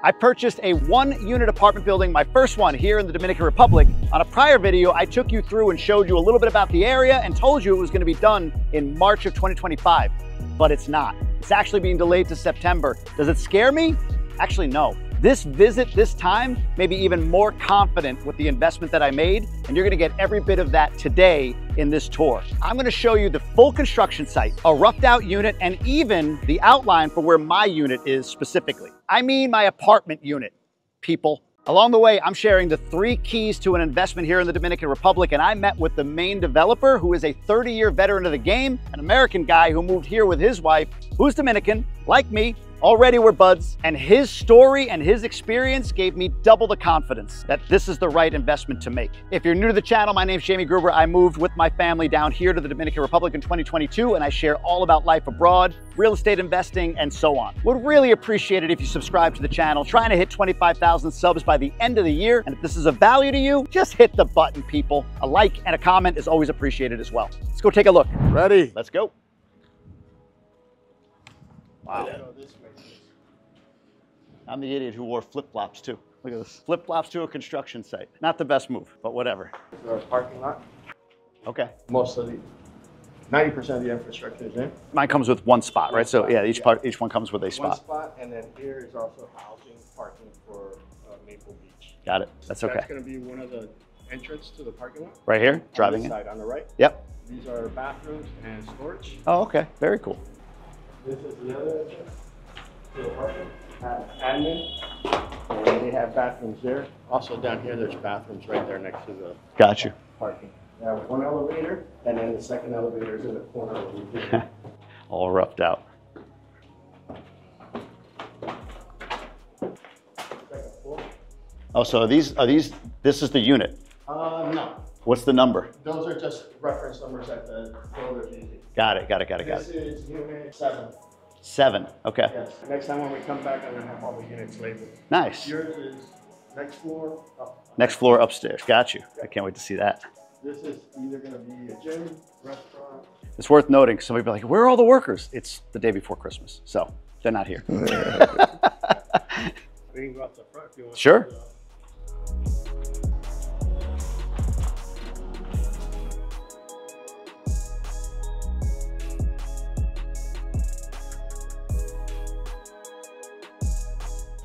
I purchased a 1-unit apartment building, my first one here in the Dominican Republic. On a prior video, I took you through and showed you a little bit about the area and told you it was going to be done in March of 2025, but it's not. It's actually being delayed to September. Does it scare me? Actually, no. This visit, this time, made me even more confident with the investment that I made, and you're gonna get every bit of that today in this tour. I'm gonna show you the full construction site, a roughed out unit, and even the outline for where my unit is specifically. I mean my apartment unit, people. Along the way, I'm sharing the 3 keys to an investment here in the Dominican Republic, and I met with the main developer, who is a 30-year veteran of the game, an American guy who moved here with his wife, who's Dominican, like me. Already we're buds, and his story and his experience gave me double the confidence that this is the right investment to make. If you're new to the channel, my name's Jamie Gruber. I moved with my family down here to the Dominican Republic in 2022, and I share all about life abroad, real estate investing, and so on. Would really appreciate it if you subscribe to the channel. Trying to hit 25,000 subs by the end of the year, and if this is of value to you, just hit the button, people. A like and a comment is always appreciated as well. Let's go take a look. Ready? Let's go. Wow. I'm the idiot who wore flip-flops too. Look at this. Flip-flops to a construction site. Not the best move, but whatever. This is our parking lot. Okay. Most of the, 90% of the infrastructure is in. Mine comes with one spot, right? So yeah, each one comes with a spot. One spot, and then here is also housing, parking for Maple Beach. Got it. That's okay. That's going to be one of the entrance to the parking lot. Right here, driving on in. the side on the right. Yep. These are bathrooms and storage. Oh, okay. Very cool. This is the other entrance to the parking. Admin, and they have bathrooms there. Also down here, there's bathrooms right there next to the Got you. parking. They have one elevator, and then the second elevator is in the corner of the room. All roughed out. Oh, so this is the unit? No. What's the number? Those are just reference numbers that the builder's using. Got it. This is unit 7. 7, okay. Yes. Next time when we come back, I'm gonna have all the units labeled. Nice. Yours is next floor up. Next floor upstairs. Got you. I can't wait to see that. This is either gonna be a gym, restaurant. It's worth noting, somebody be like, where are all the workers? It's the day before Christmas, so they're not here. We can go up the front if you want. Sure.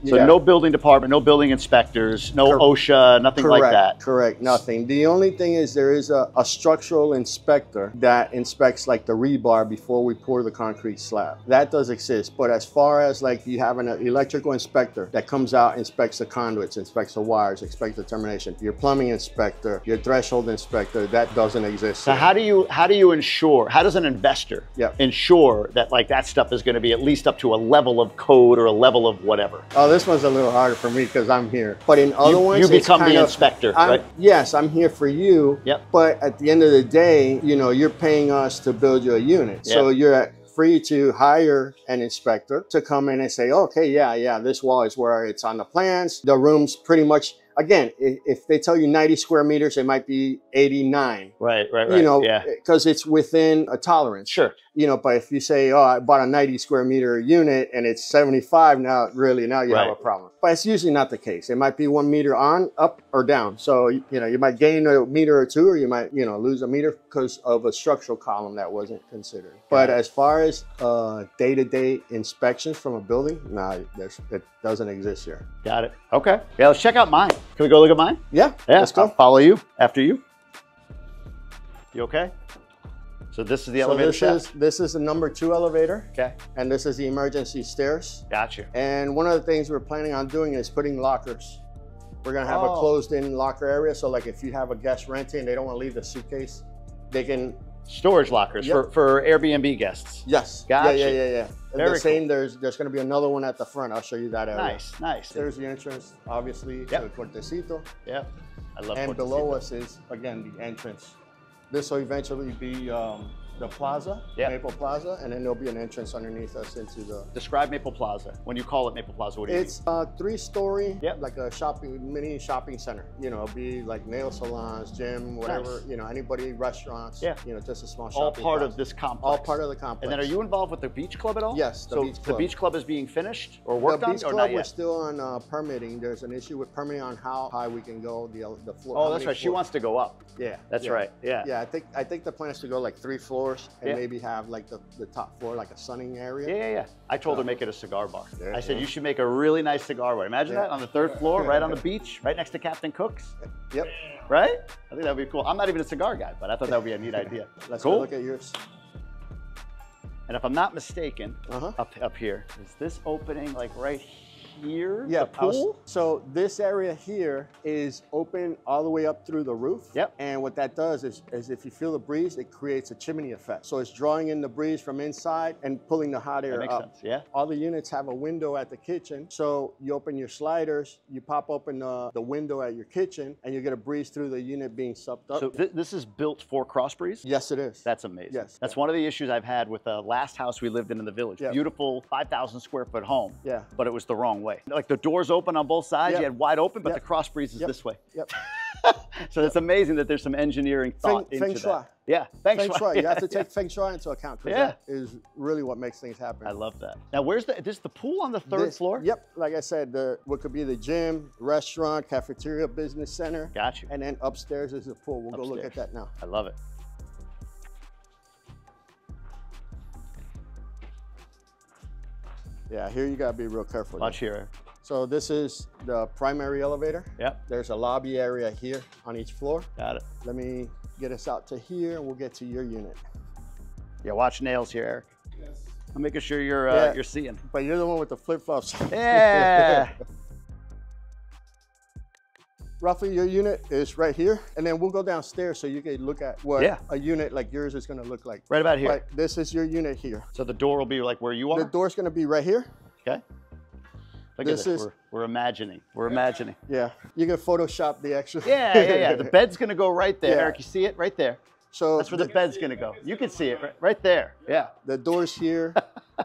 So no building department, no building inspectors, no OSHA, nothing like that. Correct, nothing. The only thing is there is a structural inspector that inspects like the rebar before we pour the concrete slab. That does exist, but as far as like you have an electrical inspector that comes out, inspects the conduits, inspects the wires, inspects the termination, your plumbing inspector, your threshold inspector, that doesn't exist. So how do you ensure, how does an investor ensure that like that stuff is going to be at least up to a level of code or a level of whatever? Oh, this one's a little harder for me because I'm here. But in other ones, you become the inspector, right? Yes, I'm here for you. Yep. But at the end of the day, you know, you're paying us to build you a unit. Yep. So you're free to hire an inspector to come in and say, okay, yeah, this wall is where it's on the plans. The room's pretty much, again, if they tell you 90 square meters, it might be 89. Right. You know, because it's within a tolerance. Sure. You know, but if you say, oh, I bought a 90 square meter unit and it's 75, now you have a problem. But it's usually not the case. It might be 1 meter on, up, or down. So, you know, you might gain a meter or two, or you might, you know, lose a meter because of a structural column that wasn't considered. But as far as day-to-day inspections from a building, no, it doesn't exist here. Got it. Okay. Yeah, let's check out mine. Can we go look at mine? Yeah, let's go. I'll follow you after you. You okay? So this is the elevator shaft? This is the number 2 elevator. Okay. And this is the emergency stairs. Gotcha. And one of the things we're planning on doing is putting lockers. We're gonna have a closed-in locker area. So like if you have a guest renting and they don't want to leave the suitcase, they can... Storage lockers for Airbnb guests. Yes. Gotcha. Yeah. And the same, there's gonna be another one at the front. I'll show you that area. Nice. There's the entrance, obviously, to the Puertecito. Yep. I love And below us is, again, the entrance. This will eventually be the plaza, Yeah. Maple Plaza, and then there'll be an entrance underneath us into the... Describe Maple Plaza. When you call it Maple Plaza, what do you mean? It's a 3-story, Yep. like a mini shopping center. You know, it'll be like nail salons, gym, whatever, Nice. you know, anybody, restaurants, Yeah. you know, just a small All shopping part plaza. of this complex. All part of the complex. And then are you involved with the beach club at all? Yes, the so beach the club. beach club is being finished or worked The on beach or club, not we're yet? still on permitting. There's an issue with permitting on how high we can go, the floor. Oh, how that's many right. She floors. wants to go up. Yeah. That's yeah. right. Yeah. Yeah, I think the plan is to go like 3 floors and Yeah. maybe have like the top floor, like a sunning area. Yeah. I told her make it a cigar bar. Yeah, I said yeah. you should make a really nice cigar bar. Imagine Yeah. that on the 3rd floor, right on the beach, right next to Captain Cook's. Yep. Right? I think that'd be cool. I'm not even a cigar guy, but I thought that would be a neat idea. Let's cool. go look at yours. And if I'm not mistaken, Uh-huh. up here, is this opening like right here? Yeah, The pool? So this area here is open all the way up through the roof. Yep. And what that does is if you feel the breeze, it creates a chimney effect. So it's drawing in the breeze from inside and pulling the hot air That makes up. sense. Yeah. All the units have a window at the kitchen. So you open your sliders, you pop open the window at your kitchen, and you get a breeze through the unit being sucked up. So this is built for cross breeze? Yes, it is. That's amazing. Yes. That's one of the issues I've had with the last house we lived in the village. Yeah. Beautiful 5,000 square foot home. Yeah. But it was the wrong way. Like the doors open on both sides, Yep. you had wide open, but Yep. the cross breeze is Yep. this way. Yep. So it's amazing that there's some engineering thought Feng into shui. that. Yeah, feng shui. Feng shui. You Yeah, have to yeah. take feng shui into account because Yeah. that is really what makes things happen. I love that. Now, where's this the pool on the 3rd floor? Yep. Like I said, what could be the gym, restaurant, cafeteria, business center. Got you. And then upstairs is the pool. We'll go look at Upstairs. that now. I love it. Yeah, here you gotta be real careful. Watch here. So this is the primary elevator. Yep, There's a lobby area here on each floor. got it. Let me get us out to here and we'll get to your unit. Yeah, watch nails here, Eric. Yes. I'm making sure Yeah. you're seeing. But you're the one with the flip-flops. Yeah. Roughly your unit is right here. And then we'll go downstairs so you can look at what Yeah. a unit like yours is gonna look like. Right about here. Right, this is your unit here. So the door will be like where you are? The door's gonna be right here. Okay. Look This at this. is- We're imagining. We're imagining. Yeah, you can Photoshop the extra. Yeah. The bed's gonna go right there. Yeah. Eric, you see it right there? So That's where the bed's gonna go. You can see it right there. Yeah. the door's here,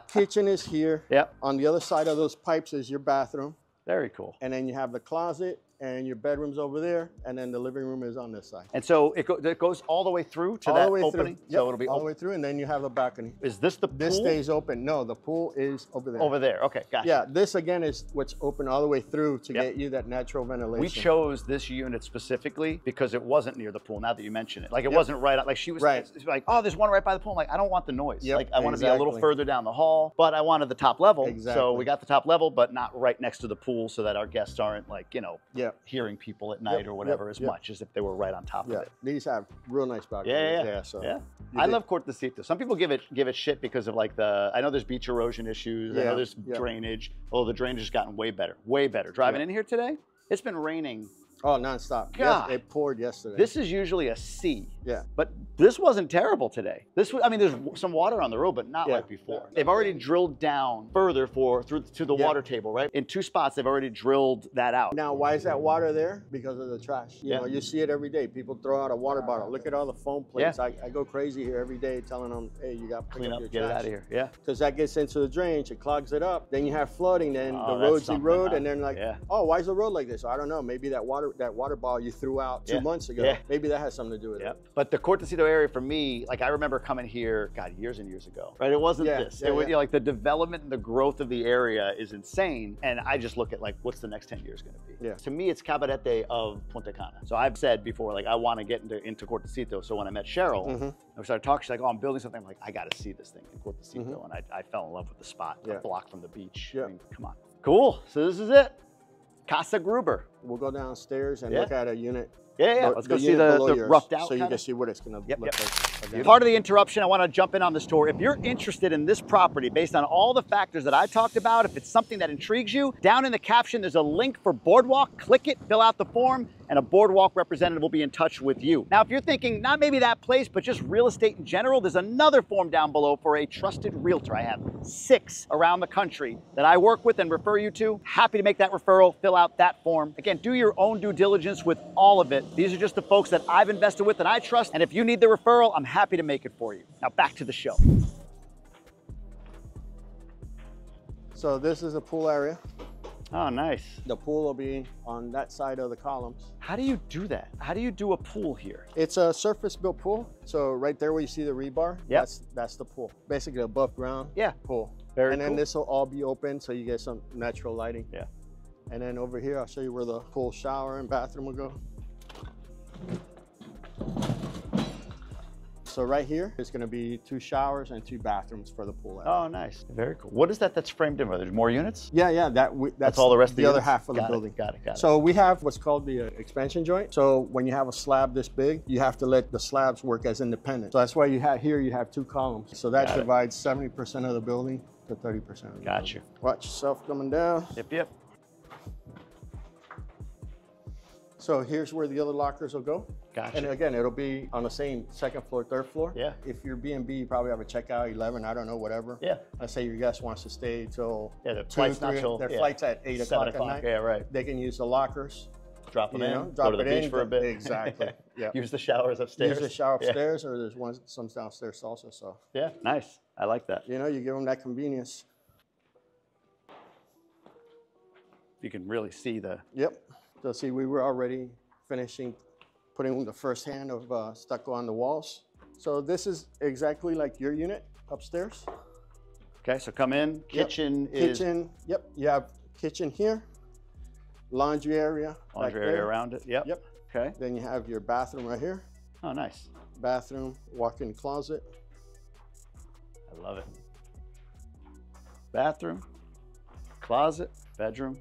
kitchen is here. Yep. On the other side of those pipes is your bathroom. Very cool. And then you have the closet and your bedroom's over there. And then the living room is on this side. And so it goes all the way through to All that the way opening. through. So Yep, it'll be all the way through. And then you have a balcony. Is this the pool? This stays open. No, the pool is over there. Over there. Okay, gotcha. Yeah, this again is what's open all the way through to Yep. get you that natural ventilation. We chose this unit specifically because it wasn't near the pool. Now that you mention it, like it Yep. wasn't right. Like she was Right. like, "Oh, there's one right by the pool." I'm like, I don't want the noise. Yep, Like I want to be a little exactly. further down the hall, but I wanted the top level. So Exactly. we got the top level, but not right next to the pool, so that our guests aren't like Yeah, hearing people at night Yep, or whatever yep, as yep. much as if they were right on top yeah. of it. These have real nice balconies. Yeah. So Yeah. you I did- love Cortecito. Some people give it shit because of like I know there's beach erosion issues. I Yeah, know there's yeah. drainage. Although the drainage has gotten way better, way better. Driving Yeah. in here today, it's been raining. Oh, nonstop. God. Yes, it poured yesterday. This is usually a C. Yeah. But this wasn't terrible today. I mean, there's some water on the road, but not Yeah. like before. They've already drilled down further through to the Yeah. water table, right? In 2 spots, they've already drilled that out. Now, why is that water there? Because of the trash. You Yeah. know, you see it every day. People throw out a water bottle. Look at all the foam plates. I go crazy here every day telling them, hey, you got to Clean pick up, your get trash. it out of here. Yeah. Because that gets into the drainage, it clogs it up. Then you have flooding, then Oh, the that's roads something, erode, huh? and then like, Yeah. oh, why is the road like this? I don't know. Maybe that water ball you threw out 2 Yeah. months ago, Yeah. maybe that has something to do with Yep. it. But the Cortecito area for me, like I remember coming here, God, years and years ago, right? It wasn't Yeah, this. yeah, It was, yeah. you know, like the development and the growth of the area is insane. And I just look at like, what's the next 10 years going to be? Yeah. To me, it's Cabarete of Punta Cana. So I've said before, like I want to get into Cortecito. So when I met Cheryl, Mhm. I started talking. She's like, "Oh, I'm building something." I'm like, "I got to see this thing in Cortecito," Mhm. and I fell in love with the spot, Yeah. a block from the beach. Yeah. I mean, come on, cool. So this is it, Casa Gruber. We'll go downstairs and Yeah. look at a unit. Yeah. the- Let's go see unit below the yours, roughed out. so you kinda. can see what it's going to Yep, look yep. like. Again. Part of the interruption, I want to jump in on this tour. If you're interested in this property based on all the factors that I talked about, if it's something that intrigues you, down in the caption, there's a link for Boardwalk. Click it, fill out the form, and a Boardwalk representative will be in touch with you. Now, if you're thinking not maybe that place, but just real estate in general, there's another form down below for a trusted realtor. I have 6 around the country that I work with and refer you to. Happy to make that referral, fill out that form. Again, do your own due diligence with all of it. These are just the folks that I've invested with and I trust, and if you need the referral, I'm happy to make it for you. Now back to the show. So this is a pool area. Oh, nice. The pool will be on that side of the columns. How do you do that? How do you do a pool here? It's a surface-built pool. So right there where you see the rebar, that's the pool. Basically above ground pool. Very and then cool. this will all be open so you get some natural lighting. Yeah. And then over here, I'll show you where the pool shower and bathroom will go. So right here, it's gonna be 2 showers and 2 bathrooms for the pool area. Oh, nice. Very cool. What is that that's framed in? Are there more units? Yeah, that's all the rest of the other half of the building. Got it. So we have what's called the expansion joint. So when you have a slab this big, you have to let the slabs work as independent. So that's why you have 2 columns. So that divides 70% of the building to 30% of the building. Got you. Watch yourself coming down. Yep. So here's where the other lockers will go. Gotcha. And again, it'll be on the same 2nd floor, 3rd floor. Yeah. If you're B&B, you probably have a checkout 11, I don't know, whatever. Yeah. Let's say your guest wants to stay till the flight's not till their flight's at 8 o'clock at night. Yeah, right. They can use the lockers. Drop them in, drop go to the beach for a bit. Exactly. Yeah. Use the showers upstairs. Use the shower upstairs, or there's some downstairs also. So. Yeah, nice. I like that. You give them that convenience. You can really see the. Yep. So see, we were already finishing putting the first hand of stucco on the walls. So this is exactly like your unit upstairs. Okay, so come in, kitchen is... Kitchen, yep, you have kitchen here, laundry area. Laundry area around it, yep. Okay. Then you have your bathroom right here. Oh, nice. Bathroom, walk-in closet. I love it. Bathroom, closet, bedroom,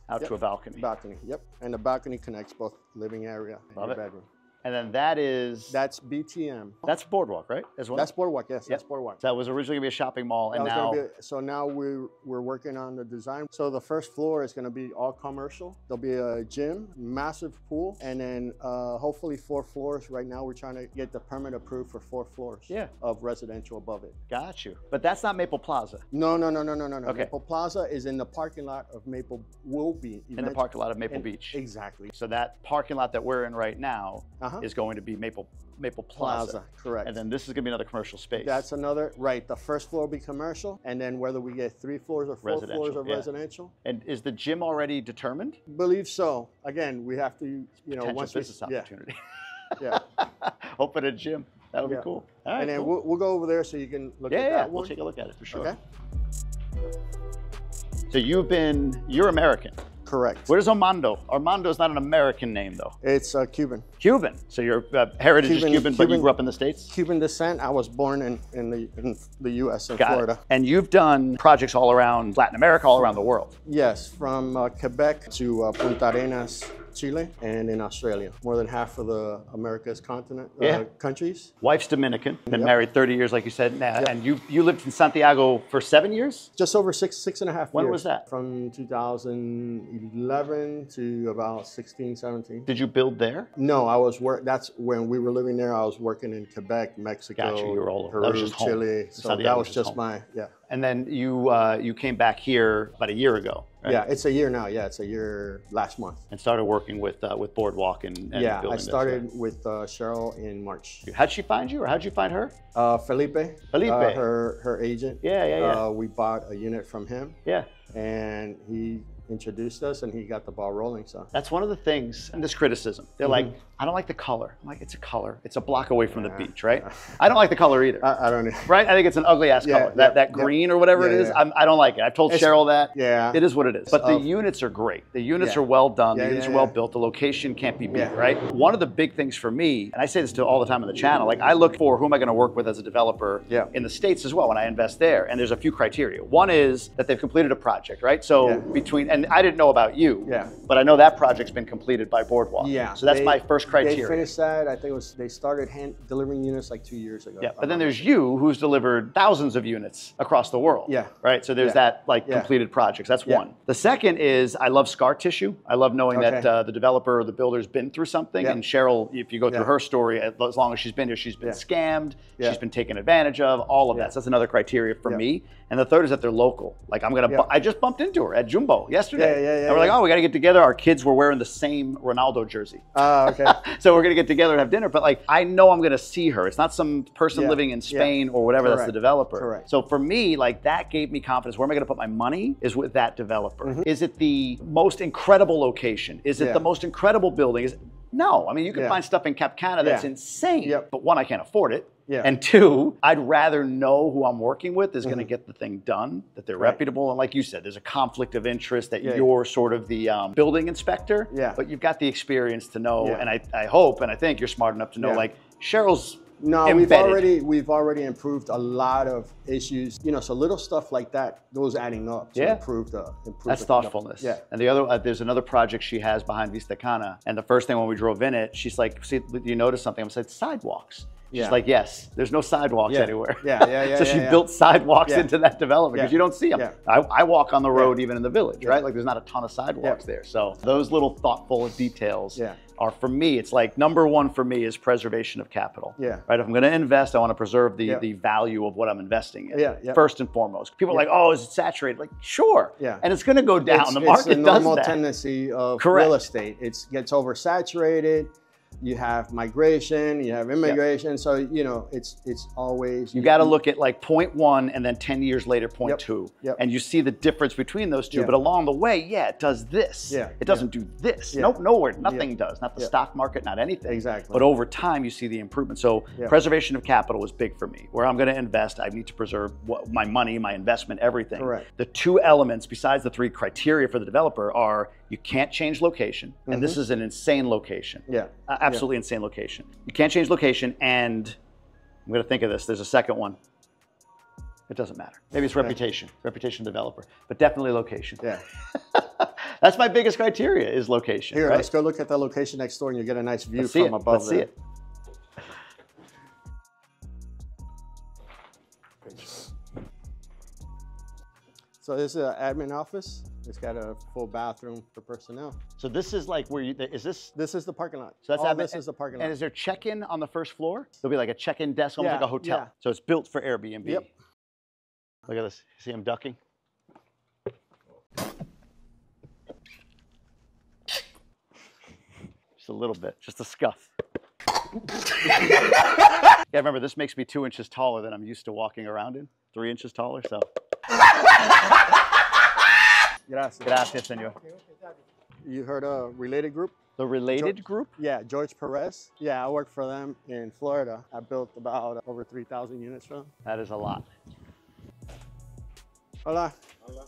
out to a balcony. Balcony, yep. And the balcony connects both living area and your bedroom. And then that is... That's BTM. That's Boardwalk, right? As well? That's Boardwalk, yes, that's Boardwalk. So that was originally gonna be a shopping mall, and now... So now we're working on the design. So the first floor is gonna be all commercial. There'll be a gym, massive pool, and then hopefully 4 floors. Right now we're trying to get the permit approved for 4 floors of residential above it. Got you. But that's not Maple Plaza. No. Okay. Maple Plaza is in the parking lot of Maple, will be. In the parking lot of Maple Beach. Exactly. So that parking lot that we're in right now is going to be Maple Plaza. Correct. And then this is gonna be another commercial space. That's another, right. The first floor will be commercial, and then whether we get 3 floors or 4 floors of residential. And is the gym already determined? Believe so. Again, we have to, once business opportunity. Yeah. Open a gym. That would be cool. All right, and then we'll go over there so you can look at that one. We'll take a look at it for sure. Okay. So you're American. Correct. Where's Armando? Armando's not an American name though. It's Cuban. Cuban. So your heritage is Cuban, but you grew up in the States? Cuban descent. I was born in the U.S. in Florida. And you've done projects all around Latin America, all around the world. Yes, from Quebec to Punta Arenas, Chile, and in Australia. More than half of the America's continent countries. Wife's Dominican. Been married 30 years, like you said. Now, and you lived in Santiago for 7 years? Just over six and a half years. When was that? From 2011 to about 16, 17. Did you build there? No, that's when we were living there. I was working in Quebec, Mexico, Gotcha, you were all over. Peru, that was just Chile. Home. So that was just my, And then you came back here about a year ago, right? Yeah, it's a year now. Yeah, it's a year last month. And started working with Boardwalk and yeah, building I started with Cheryl in March. How'd she find you, or how'd you find her? Felipe. Her agent. Yeah. We bought a unit from him. Yeah. And he introduced us and he got the ball rolling. So that's one of the things, and this criticism. They're like, I don't like the color. I'm like, it's a color. It's a block away from the beach, right? I don't like the color either. I don't either. Right? I think it's an ugly ass color. That green or whatever it is, I don't like it. I've told Cheryl that. Yeah. It is what it is. But the units are great. The units are well done. The units are well built. The location can't be beat, right? One of the big things for me, and I say this to all the time on the channel, like I look for who am I going to work with as a developer in the States as well when I invest there. And there's a few criteria. One is that they've completed a project, right? So and I didn't know about you, but I know that project's been completed by Boardwalk. Yeah. So that's my first criteria. They finished that. I think it was, they started hand delivering units like 2 years ago. Yeah, but then there's you who's delivered thousands of units across the world. Yeah. Right? So there's that like completed projects. That's one. The second is I love scar tissue. I love knowing that the developer or the builder's been through something. And Cheryl, if you go through her story, as long as she's been here, she's been scammed, she's been taken advantage of, all of that. So that's another criteria for me. And the third is that they're local. Like I just bumped into her at Jumbo yesterday. And we're like, oh, we got to get together. Our kids were wearing the same Ronaldo jersey. Okay. So we're going to get together and have dinner. But like, I know I'm going to see her. It's not some person living in Spain or whatever. That's the developer. Correct. So for me, like that gave me confidence. Where am I going to put my money is with that developer. Is it the most incredible location? Is it the most incredible building? No, I mean, you can find stuff in Cap Cana that's insane, but one, I can't afford it. And two, I'd rather know who I'm working with is going to get the thing done, that they're reputable. And like you said, there's a conflict of interest that you're sort of the building inspector, but you've got the experience to know. And I hope, and I think you're smart enough to know, like Cheryl's embedded. we've already improved a lot of issues, you know, so little stuff like that, those adding up to improve that's thoughtfulness. And the other, there's another project she has behind Vista Cana. And the first thing when we drove in it, she's like, see, you notice something? I said, sidewalks. She's like, yes, there's no sidewalks anywhere. So she built sidewalks into that development because you don't see them. I walk on the road even in the village, right? Like there's not a ton of sidewalks there. So those little thoughtful details are, for me, it's like number one for me is preservation of capital. Right? If I'm going to invest, I want to preserve the value of what I'm investing in. First and foremost. People are like, oh, is it saturated? Like, sure. And it's going to go down. The market does that. It's the normal tendency of real estate. It gets oversaturated. You have migration, you have immigration, so you know it's always you got to look at like 0.1 and then 10 years later 0.2, and you see the difference between those two. But along the way, it does this. It doesn't do this. Nope, nowhere, nothing does. Not the stock market, not anything. Exactly. But over time, you see the improvement. So preservation of capital is big for me. Where I'm going to invest, I need to preserve my money, my investment, everything. Correct. The two elements besides the three criteria for the developer are you can't change location, and this is an insane location. Absolutely insane location. You can't change location, and I'm going to think of this. There's a second one. It doesn't matter. Maybe it's reputation, reputation developer, but definitely location. That's my biggest criteria is location. Here, let's go look at the location next door, and you get a nice view from above. Let's see it. So this is an admin office. It's got a full bathroom for personnel. So this is like where This is the parking lot. So that's all this is the parking lot. And is there check-in on the first floor? There'll be like a check-in desk, almost like a hotel. So it's built for Airbnb. Look at this. See him ducking? Just a little bit, just a scuff. Remember, this makes me 2 inches taller than I'm used to walking around in. 3 inches taller, so. Gracias, senor. You heard of Related Group? The Related Group? Yeah, George Perez. Yeah, I worked for them in Florida. I built about over 3,000 units for them. That is a lot. Hola. Hola.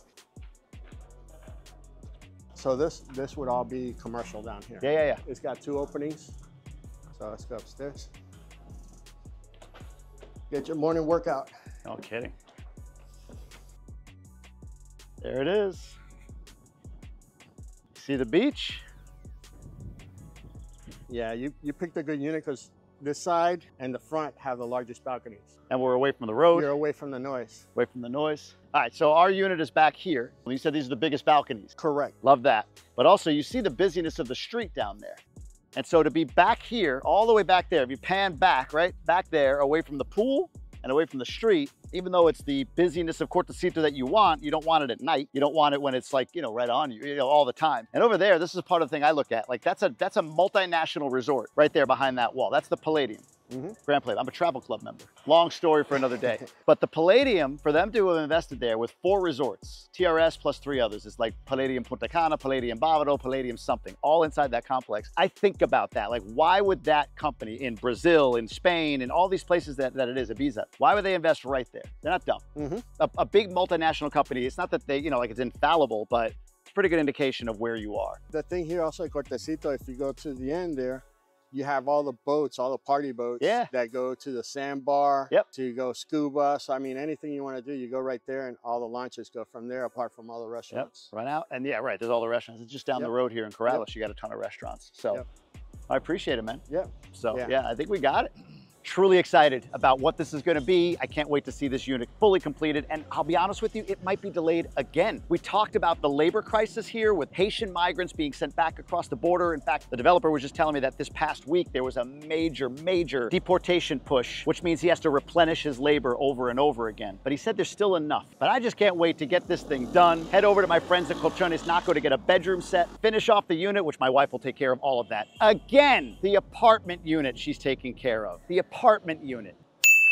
So this would all be commercial down here. Yeah. It's got 2 openings. So let's go upstairs. Get your morning workout. No kidding. There it is. See the beach? Yeah, you picked a good unit because this side and the front have the largest balconies. And we're away from the road. You're away from the noise. Away from the noise. All right, so our unit is back here. You said these are the biggest balconies. Correct. Love that. But also you see the busyness of the street down there. And so to be back here, all the way back there, if you pan back, right, back there, away from the pool and away from the street, even though it's the busyness of Cortecito that you don't want it at night. You don't want it when it's like, you know, right on you, all the time. And over there, this is part of the thing I look at. Like that's a multinational resort right there behind that wall. That's the Palladium. Grand Palladium. I'm a travel club member. Long story for another day. But the Palladium, for them to have invested there with 4 resorts, TRS plus 3 others, it's like Palladium Punta Cana, Palladium Bávaro, Palladium something, all inside that complex. I think about that. Like, why would that company in Brazil, in Spain, in all these places that it is, Ibiza, why would they invest right there? They're not dumb. A big multinational company, it's not that they, you know, like it's infallible, but it's a pretty good indication of where you are. The thing here also at Cortecito, if you go to the end there, you have all the boats, all the party boats that go to the sandbar, to go scuba. So, I mean, anything you want to do, you go right there and all the launches go from there, apart from all the restaurants. Run out. And yeah, right, there's all the restaurants. It's just down the road here in Corrales. You got a ton of restaurants. So I appreciate it, man. Yeah. So yeah, I think we got it. Truly excited about what this is going to be. I can't wait to see this unit fully completed. And I'll be honest with you, it might be delayed again. We talked about the labor crisis here with Haitian migrants being sent back across the border. In fact, the developer was just telling me that this past week there was a major deportation push, which means he has to replenish his labor over and over again. But he said there's still enough. But I just can't wait to get this thing done. Head over to my friends at Colchones Naco to get a bedroom set, finish off the unit, which my wife will take care of all of that. Again, the apartment unit she's taking care of. The apartment unit.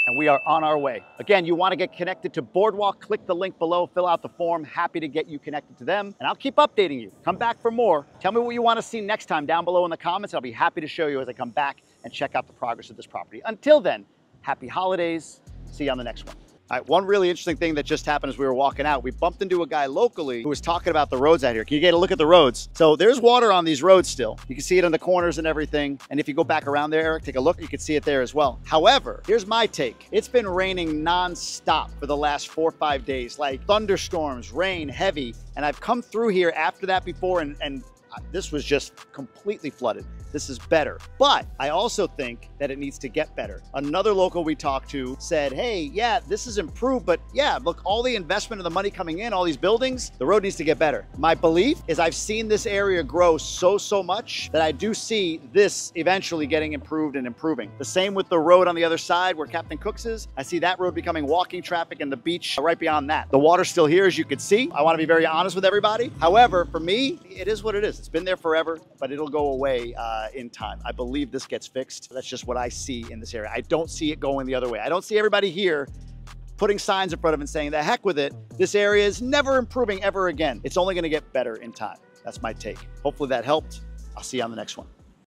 And we are on our way. Again, you want to get connected to Boardwalk, click the link below, fill out the form. Happy to get you connected to them. And I'll keep updating you. Come back for more. Tell me what you want to see next time down below in the comments. I'll be happy to show you as I come back and check out the progress of this property. Until then, happy holidays. See you on the next one. All right, one really interesting thing that just happened as we were walking out, we bumped into a guy locally who was talking about the roads out here. Can you get a look at the roads? So there's water on these roads still. You can see it on the corners and everything. And if you go back around there, Eric, take a look, you can see it there as well. However, here's my take. It's been raining nonstop for the last 4 or 5 days, like thunderstorms, rain, heavy. And I've come through here after that before and this was just completely flooded. This is better. But I also think that it needs to get better. Another local we talked to said, hey, yeah, this is improved, but yeah, look, all the investment of the money coming in, all these buildings, the road needs to get better. My belief is I've seen this area grow so much that I do see this eventually getting improved and improving. The same with the road on the other side where Captain Cook's is. I see that road becoming walking traffic and the beach right beyond that. The water's still here, as you can see. I want to be very honest with everybody. However, for me, it is what it is. It's been there forever, but it'll go away in time. I believe this gets fixed. That's just what I see in this area. I don't see it going the other way. I don't see everybody here putting signs in front of it and saying, the heck with it. This area is never improving ever again. It's only going to get better in time. That's my take. Hopefully that helped. I'll see you on the next one.